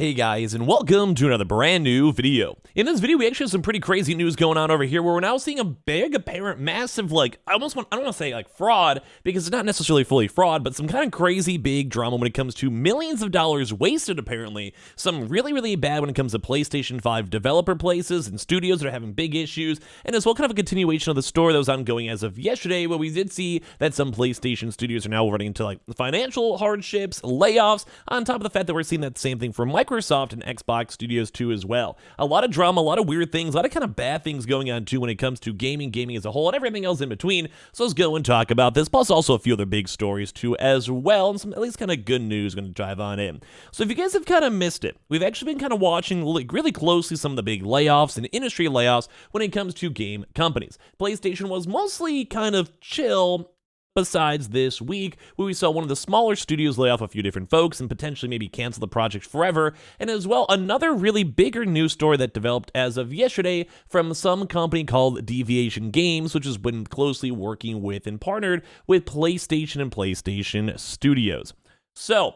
Hey guys, and welcome to another brand new video. In this video, we actually have some pretty crazy news going on over here where we're now seeing a big, apparent, massive, I don't want to say like fraud, because it's not necessarily fully fraud, but some kind of crazy big drama when it comes to millions of dollars wasted, apparently. Some really, really bad when it comes to PlayStation 5 developer places and studios that are having big issues, and as well kind of a continuation of the story that was ongoing as of yesterday, where we did see that some PlayStation studios are now running into like financial hardships, layoffs, on top of the fact that we're seeing that same thing from Microsoft and Xbox Studios too as well. A lot of drama, a lot of weird things, a lot of kind of bad things going on too when it comes to gaming as a whole, and everything else in between. So let's go and talk about this, plus also a few other big stories too as well, and some at least kind of good news going to dive on in. So if you guys have kind of missed it, we've actually been kind of watching really closely some of the big layoffs and industry layoffs when it comes to game companies. PlayStation was mostly kind of chill, besides this week, where we saw one of the smaller studios lay off a few different folks and potentially maybe cancel the project forever, and as well another really bigger news story that developed as of yesterday from some company called Deviation Games, which has been closely working with and partnered with PlayStation and PlayStation Studios. So,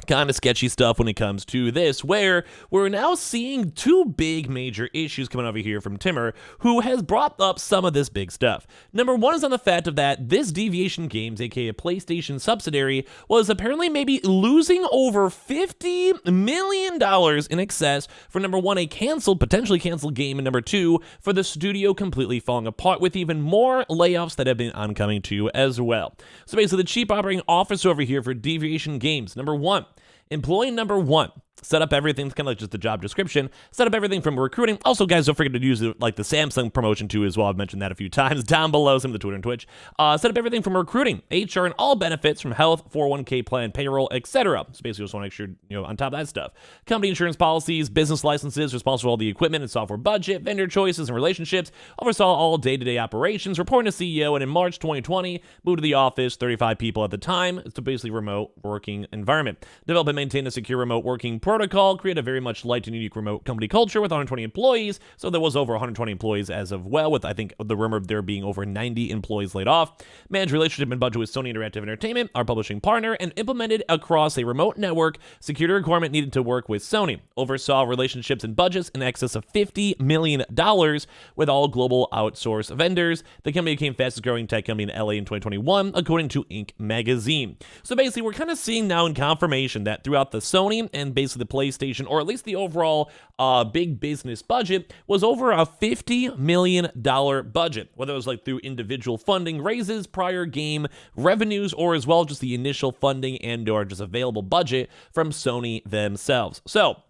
kind of sketchy stuff when it comes to this, where we're now seeing two big major issues coming over here from Timur, who has brought up some of this big stuff. Number one is on the fact of that this Deviation Games, aka PlayStation subsidiary, was apparently maybe losing over $50 million in excess for number one, a potentially canceled game, and number two, for the studio completely falling apart, with even more layoffs that have been oncoming too as well. So basically, the chief operating officer over here for Deviation Games, number one, employee number one, set up everything, kind of like just the job description, set up everything from recruiting. Also, guys, don't forget to use like the Samsung promotion too as well. I've mentioned that a few times down below, some of the Twitter and Twitch. Set up everything from recruiting, HR, and all benefits from health, 401k plan, payroll, etc. So basically, just want to make sure, on top of that stuff. Company insurance policies, business licenses, responsible for all the equipment and software budget, vendor choices and relationships, oversaw all day-to-day operations, reporting to CEO, and in March 2020, moved to the office, 35 people at the time. It's a basically remote working environment. Develop and maintain a secure remote working protocol, create a very much light and unique remote company culture with 120 employees. So there was over 120 employees as of well, with I think the rumor of there being over 90 employees laid off. Manage relationship and budget with Sony Interactive Entertainment, our publishing partner, and implemented across a remote network security requirement needed to work with Sony. Oversaw relationships and budgets in excess of $50 million with all global outsourced vendors. The company became fastest growing tech company in LA in 2021, according to Inc. magazine. So basically, we're kind of seeing now in confirmation that throughout the Sony and basically the PlayStation, or at least the overall big business budget, was over a $50 million budget, whether it was like through individual funding raises, prior game revenues, or as well just the initial funding and or just available budget from Sony themselves. So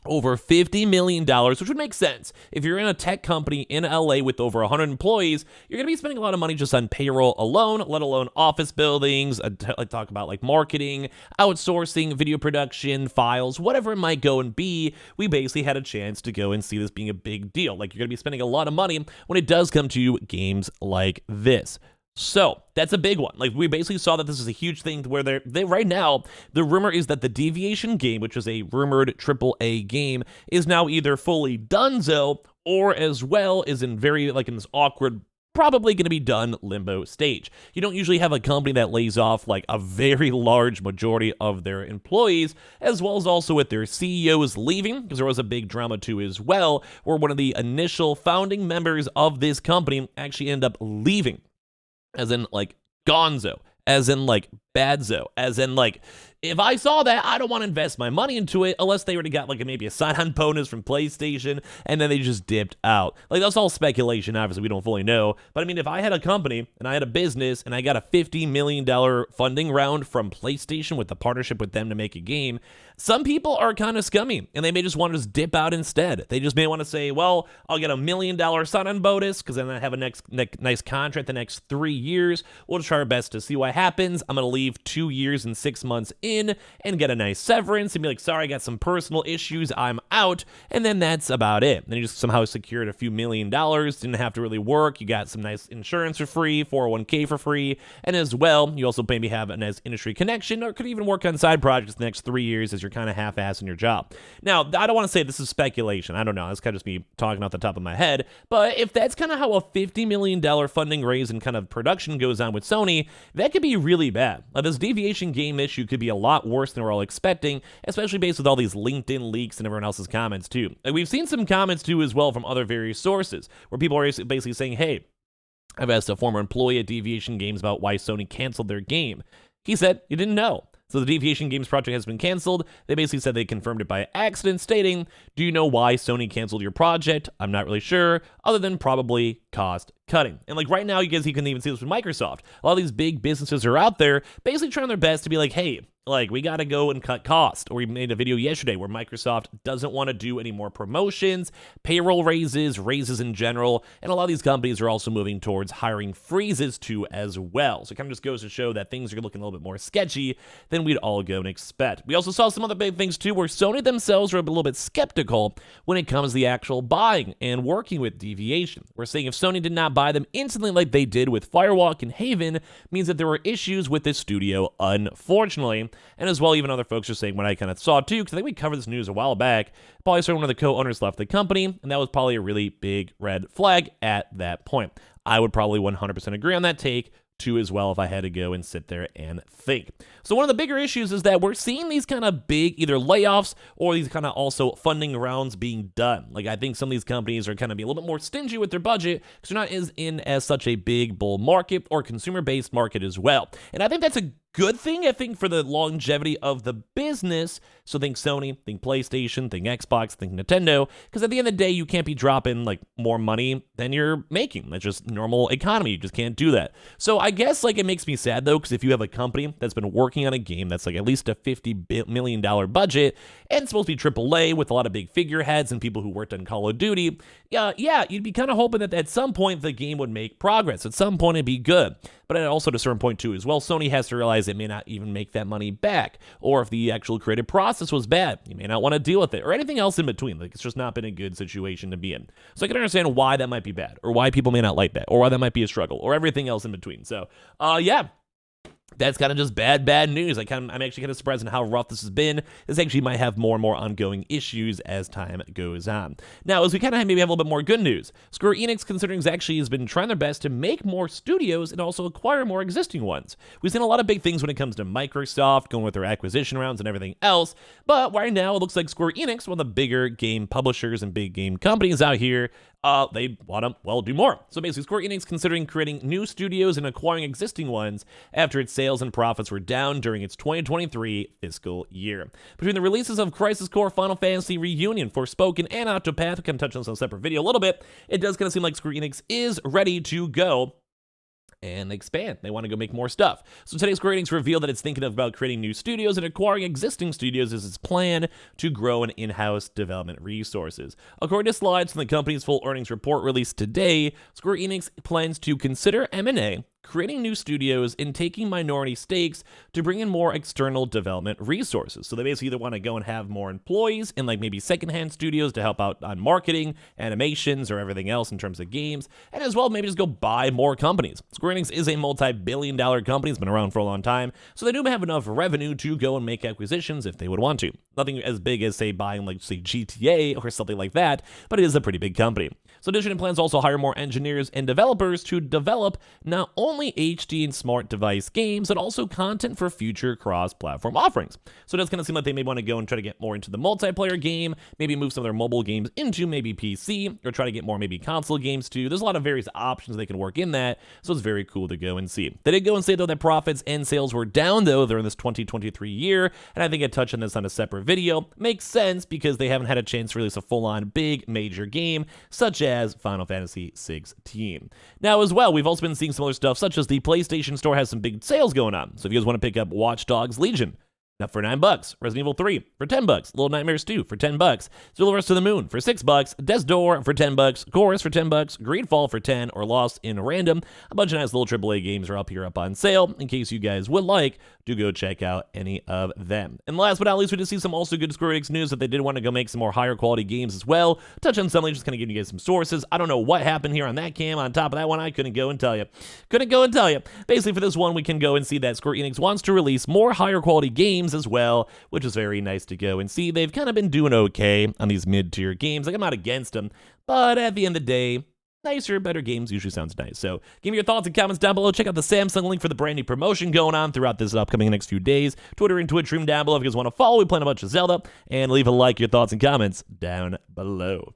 over $50 million, which would make sense. If you're in a tech company in LA with over 100 employees, you're going to be spending a lot of money just on payroll alone, let alone office buildings, talk about like marketing, outsourcing, video production, files, whatever it might go and be. We basically had a chance to go and see this being a big deal. Like, you're going to be spending a lot of money when it does come to games like this. So that's a big one. Like, we basically saw that this is a huge thing where they right now, the rumor is that the Deviation game, which is a rumored AAA game, is now either fully donezo or as well is in very in this awkward, probably going to be done limbo stage. You don't usually have a company that lays off like a very large majority of their employees, as well as also with their CEOs leaving, because there was a big drama too as well, where one of the initial founding members of this company actually ended up leaving. As in, like, gonzo. As in, like, badzo. As in, like, if I saw that, I don't want to invest my money into it unless they already got, like, maybe a sign-on bonus from PlayStation, and then they just dipped out. Like, that's all speculation, obviously, we don't fully know. But, I mean, if I had a company, and I had a business, and I got a $50 million funding round from PlayStation with the partnership with them to make a game, some people are kind of scummy, and they may just want to just dip out instead. They just may want to say, well, I'll get a $1 million sign-on bonus, because then I have a nice contract the next 3 years. We'll try our best to see what happens. I'm going to leave 2 years and 6 months in and get a nice severance and be like, sorry, I got some personal issues, I'm out, and then that's about it. Then you just somehow secured a few $1 million, didn't have to really work, you got some nice insurance for free, 401k for free, and as well, you also maybe have a nice industry connection, or could even work on side projects the next 3 years as you're kind of half-assing your job. Now, I don't want to say this is speculation. I don't know. That's kind of just me talking off the top of my head. But if that's kind of how a $50 million funding raise and kind of production goes on with Sony, that could be really bad. This Deviation game issue could be a lot worse than we're all expecting, especially based with all these LinkedIn leaks and everyone else's comments too. We've seen some comments too as well from other various sources where people are basically saying, hey, I've asked a former employee at Deviation Games about why Sony canceled their game. He said he didn't know. So the Deviation Games project has been canceled. They basically said they confirmed it by accident, stating, do you know why Sony canceled your project? I'm not really sure, other than probably cost cutting. And like right now, you can even see this with Microsoft. A lot of these big businesses are out there basically trying their best to be like, hey, like, we got to go and cut cost. Or we made a video yesterday where Microsoft doesn't want to do any more promotions, payroll raises in general, and a lot of these companies are also moving towards hiring freezes too as well. So it kind of just goes to show that things are looking a little bit more sketchy than we'd all go and expect. We also saw some other big things too where Sony themselves are a little bit skeptical when it comes to the actual buying and working with Deviation. We're saying if Sony did not buy them instantly like they did with Firewalk and Haven, means that there were issues with this studio, unfortunately. And as well, even other folks are saying what I kind of saw too, because I think we covered this news a while back. Probably started one of the co-owners left the company, and that was probably a really big red flag at that point. I would probably 100% agree on that take too as well if I had to go and sit there and think. So one of the bigger issues is that we're seeing these kind of big either layoffs or these kind of also funding rounds being done. Like I think some of these companies are kind of be a little bit more stingy with their budget because they're not as such a big bull market or consumer-based market as well. And I think that's a good thing, I think, for the longevity of the business. So think Sony, think PlayStation, think Xbox, think Nintendo, because at the end of the day, you can't be dropping like more money than you're making. That's just normal economy. You just can't do that. So I guess like it makes me sad though, because if you have a company that's been working on a game that's like at least a $50 million budget and it's supposed to be AAA with a lot of big figureheads and people who worked on Call of Duty, yeah, you'd be kind of hoping that at some point the game would make progress. At some point it'd be good. But also at a certain point too as well, Sony has to realize it may not even make that money back. Or if the actual creative process was bad, you may not want to deal with it. Or anything else in between. Like it's just not been a good situation to be in. So I can understand why that might be bad. Or why people may not like that. Or why that might be a struggle. Or everything else in between. So, yeah. That's kind of just bad news. I'm actually kind of surprised in how rough this has been. This actually might have more and more ongoing issues as time goes on. Now, as we kind of maybe have a little bit more good news, Square Enix, considering actually has been trying their best to make more studios and also acquire more existing ones. We've seen a lot of big things when it comes to Microsoft, going with their acquisition rounds and everything else, but right now it looks like Square Enix, one of the bigger game publishers and big game companies out here, they want to, well, do more. So basically, Square Enix considering creating new studios and acquiring existing ones after its sales and profits were down during its 2023 fiscal year. Between the releases of Crisis Core, Final Fantasy Reunion, Forspoken, and Octopath, we can touch on this on a separate video a little bit, it does kind of seem like Square Enix is ready to go and expand. They want to go make more stuff. So today, Square Enix revealed that it's thinking about creating new studios and acquiring existing studios as its plan to grow an in-house development resources. According to slides from the company's full earnings report released today, Square Enix plans to consider M&A, creating new studios, and taking minority stakes to bring in more external development resources. So they basically either want to go and have more employees in like maybe secondhand studios to help out on marketing, animations, or everything else in terms of games, and as well maybe just go buy more companies. Square Enix is a multi-billion-dollar company. It's been around for a long time, so they do have enough revenue to go and make acquisitions if they would want to. Nothing as big as, say, buying like, say, GTA or something like that, but it is a pretty big company. So Edition plans to also hire more engineers and developers to develop not only HD and smart device games, but also content for future cross-platform offerings. So it does kind of seem like they may want to go and try to get more into the multiplayer game, maybe move some of their mobile games into maybe PC, or try to get more maybe console games too. There's a lot of various options they can work in that, so it's very cool to go and see. They did go and say, though, that profits and sales were down, though, during this 2023 year, and I think I touched on this on a separate video. Makes sense because they haven't had a chance to release a full-on big major game, such as Final Fantasy 16. Now, as well, we've also been seeing some other stuff, such as the PlayStation Store has some big sales going on. So if you guys want to pick up Watch Dogs Legion, now for $9, Resident Evil 3 for $10, Little Nightmares 2 for $10, Silver's to the Moon for $6, Death's Door for $10, Chorus for $10, Greedfall for $10, or Lost in Random. A bunch of nice little AAA games are up here up on sale. In case you guys would like, do go check out any of them. And last but not least, we did see some also good Square Enix news that they did want to go make some more higher quality games as well. Touch on some, just kind of giving you guys some sources. I don't know what happened here on that cam. On top of that one, I couldn't go and tell you. Basically, for this one, we can go and see that Square Enix wants to release more higher quality games games as well, which is very nice to go and see. They've kind of been doing okay on these mid-tier games. Like, I'm not against them, but at the end of the day, nicer, better games usually sounds nice. So give me your thoughts and comments down below. Check out the Samsung link for the brand new promotion going on throughout this upcoming next few days. Twitter and Twitch stream down below if you guys want to follow. We play a bunch of Zelda. And leave a like, your thoughts and comments down below.